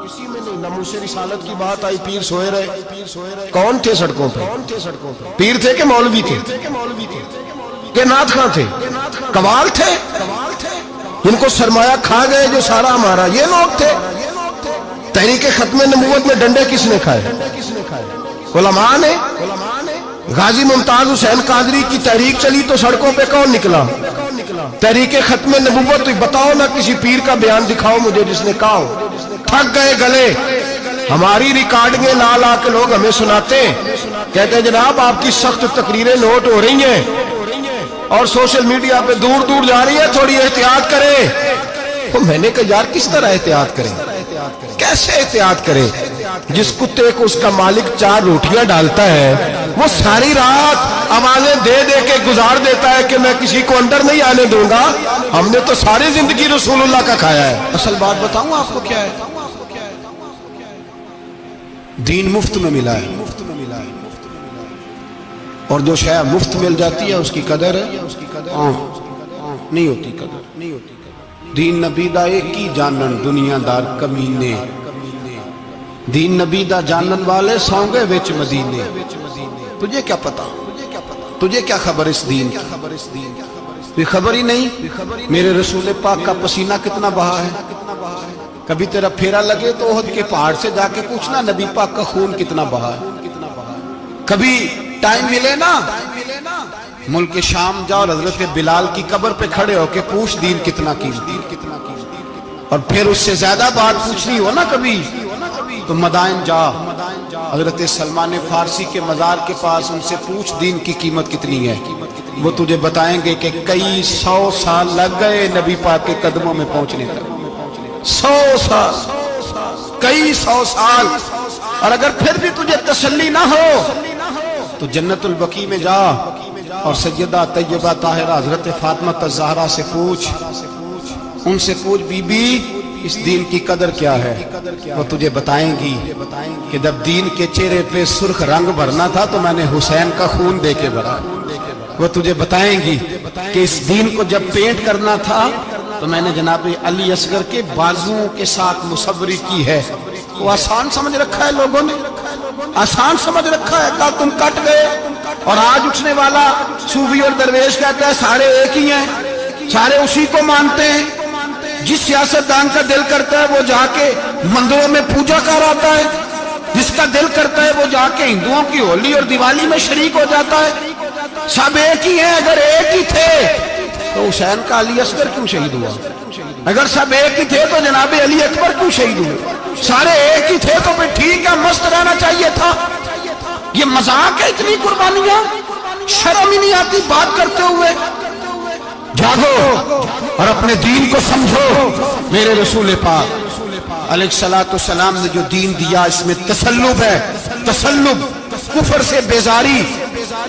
میں نہیں ناموس رسالت کی بات آئی، پیر سوئے رہے، کون تھے سڑکوں پہ؟ پیر تھے کہ مولوی تھے کہ نعت خواں تھے؟ قوال تھے جن کو سرمایہ کھا گئے جو سارا ہمارا، یہ لوگ تھے؟ تحریک ختم نبوت میں ڈنڈے کس نے کھائے؟ علماء نے۔ غازی ممتاز حسین قادری کی تحریک چلی تو سڑکوں پہ کون نکلا؟ تحریک ختم نبوت۔ بتاؤ نا کسی پیر کا بیان دکھاؤ مجھے جس نے کہا ہو۔ تھک گئے گلے، ہماری ریکارڈنگیں لا لا کے لوگ ہمیں سناتے ہیں، کہتے ہیں جناب آپ کی سخت تقریریں نوٹ ہو رہی ہیں اور سوشل میڈیا پہ دور دور جا رہی ہے، تھوڑی احتیاط کریں۔ تو میں نے کہا یار کس طرح احتیاط کریں؟ کیسے احتیاط کریں؟ جس کتے کو اس کا مالک 4 روٹیاں ڈالتا ہے وہ ساری رات آوازیں دے دے کے گزار دیتا ہے کہ میں کسی کو اندر نہیں آنے دوں گا۔ ہم نے تو ساری زندگی رسول اللہ کا کھایا ہے۔ اصل بات بتاؤں آپ کو کیا ہے؟ دین مفت میں ملا ہے، اور جو شے مفت مل جاتی ہے اس کی قدر نہیں ہوتی۔ دین نبی دا ایک ہی جانن دنیا دار کمینے، دین نبی دا جانن والے سونگے وچ مدینے۔ تجھے کیا پتا، تجھے کیا خبر اس دین کی؟ کوئی خبر ہی نہیں میرے رسول پاک کا پسینہ کتنا بہا ہے۔ کبھی تیرا پھیرا لگے تو احد کے پہاڑ سے جا کے پوچھنا نبی پاک کا خون کتنا بہا ہے۔ کبھی ٹائم ملے نا ملک شام جاؤ، حضرت بلال کی قبر پہ کھڑے ہو کے پوچھ دین کتنا قیمتی۔ اور پھر اس سے زیادہ بات پوچھنی ہو نا کبھی تو مدائن جا، حضرت سلمان فارسی کے مزار کے پاس ان سے پوچھ دین کی قیمت کتنی ہے۔ وہ تجھے بتائیں گے کہ کئی 100 سال لگ گئے نبی پاک کے قدموں میں پہنچنے تک۔ 100 سال، کئی 100 سال۔ اور اگر پھر بھی تجھے تسلی نہ ہو تو جنت البقیع میں جا اور سیدہ طیبہ طاہرہ حضرت فاطمہ الزہرا سے پوچھ، ان سے پوچھ بی بی اس دین کی قدر کیا ہے۔ وہ تجھے بتائیں گی کہ جب دین کے چہرے پہ سرخ رنگ بھرنا تھا تو میں نے حسین کا خون دے کے بھرا۔ وہ تجھے بتائیں گی کہ اس دین کو جب پینٹ کرنا تھا تو میں نے جناب علی اصغر کے بازوؤں کے ساتھ مصوری کی ہے۔ وہ آسان سمجھ رکھا ہے لوگوں نے، آسان سمجھ رکھا ہے، کہا تم کٹ گئے۔ اور آج اٹھنے والا صوفی اور درویش کہتا ہے سارے ایک ہی ہیں، سارے اسی کو مانتے ہیں۔ جس سیاستدان کا دل کرتا ہے وہ جا کے مندروں میں پوجا کر آتا ہے، جس کا دل کرتا ہے وہ جا کے ہندوؤں کی ہولی اور دیوالی میں شریک ہو جاتا ہے۔ سب ایک ہی ہیں۔ اگر ایک ہی تھے تو حسین کا علی اصغر کیوں شہید ہوا؟ اگر سب ایک ہی تھے تو جناب علی اکبر کیوں شہید ہوئے؟ سارے ایک ہی تھے تو پھر ٹھیک ہے، مست رہنا چاہیے تھا۔ یہ مذاق ہے اتنی قربانیاں؟ شرم ہی نہیں آتی بات کرتے ہوئے؟ جاگو اور اپنے دین کو سمجھو۔ میرے رسول پاک علیہ الصلوۃ والسلام نے جو دین دیا اس میں تسلب ہے، تسلب، کفر سے بیزاری۔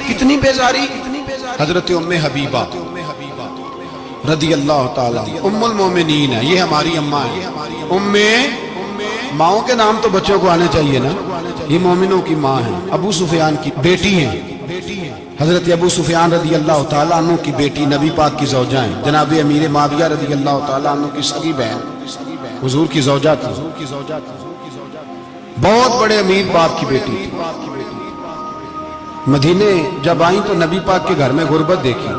کتنی بیزاری؟ حضرت ام حبیبہ رضی اللہ تعالی ام المومنین ہے، یہ ہماری اماں ہے۔ ماؤں کے نام تو بچوں کو آنے چاہیے نا، یہ مومنوں کی ماں ہے، ابو سفیان کی بیٹی ہیں۔ حضرت ابو سفیان رضی اللہ تعالیٰ عنہ کی بیٹی نبی پاک کی زوجہ ہیں، جناب امیر معاویہ رضی اللہ تعالیٰ عنہ کی سگی بہن حضور کی زوجہ تھی، بہت بڑے امیر باپ کی بیٹی تھی۔ مدینے جب آئیں تو نبی پاک کے گھر میں غربت دیکھی،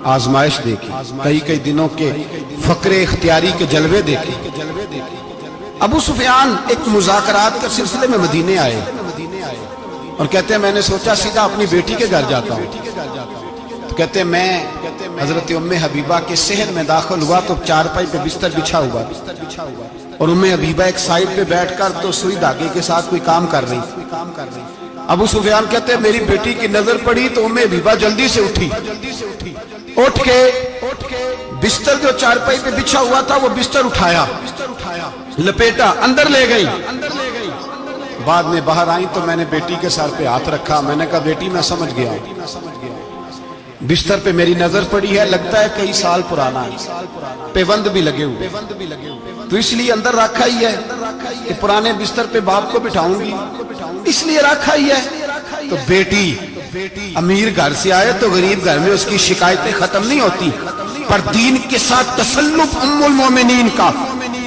آزمائش دیکھی، کئی دنوں کے فقر اختیاری کے جلوے دیکھے۔ ابو سفیان ایک مذاکرات کے سلسلے میں مدینے آئے اور کہتے ہیں میں نے سوچا سیدھا اپنی بیٹی کے گھر جاتا ہوں۔ تو کہتے ہیں میں حضرت ام حبیبہ کے صحن میں داخل ہوا تو چارپائی پہ بستر بچھا ہوا، اور ام حبیبہ ایک سائیڈ پہ بیٹھ کر تو سوئی دھاگے کے ساتھ کوئی کام کر رہی۔ ابو سفیان کہتے ہیں میری بیٹی کی نظر پڑی تو ام حبیبہ جلدی سے اٹھی، اٹھ کے بستر جو چارپائی پہ بچھا ہوا تھا وہ بستر اٹھایا، لپیٹا، اندر لے گئی۔ بعد میں باہر آئیں تو میں نے بیٹی کے سر پہ ہاتھ رکھا، میں نے کہا بیٹی میں سمجھ گیا، بستر پہ میری نظر پڑی ہے، لگتا ہے کئی سال پرانا ہے، پیوند بھی لگے ہوئے، تو اس لیے اندر رکھا ہی ہے کہ پرانے بستر پہ باپ کو بٹھاؤں گی، اس لیے رکھا ہی ہے۔ تو بیٹی امیر گھر سے آئے تو غریب گھر میں اس کی شکایتیں ختم نہیں ہوتی، پر دین کے ساتھ تسلط ام المومنین کا،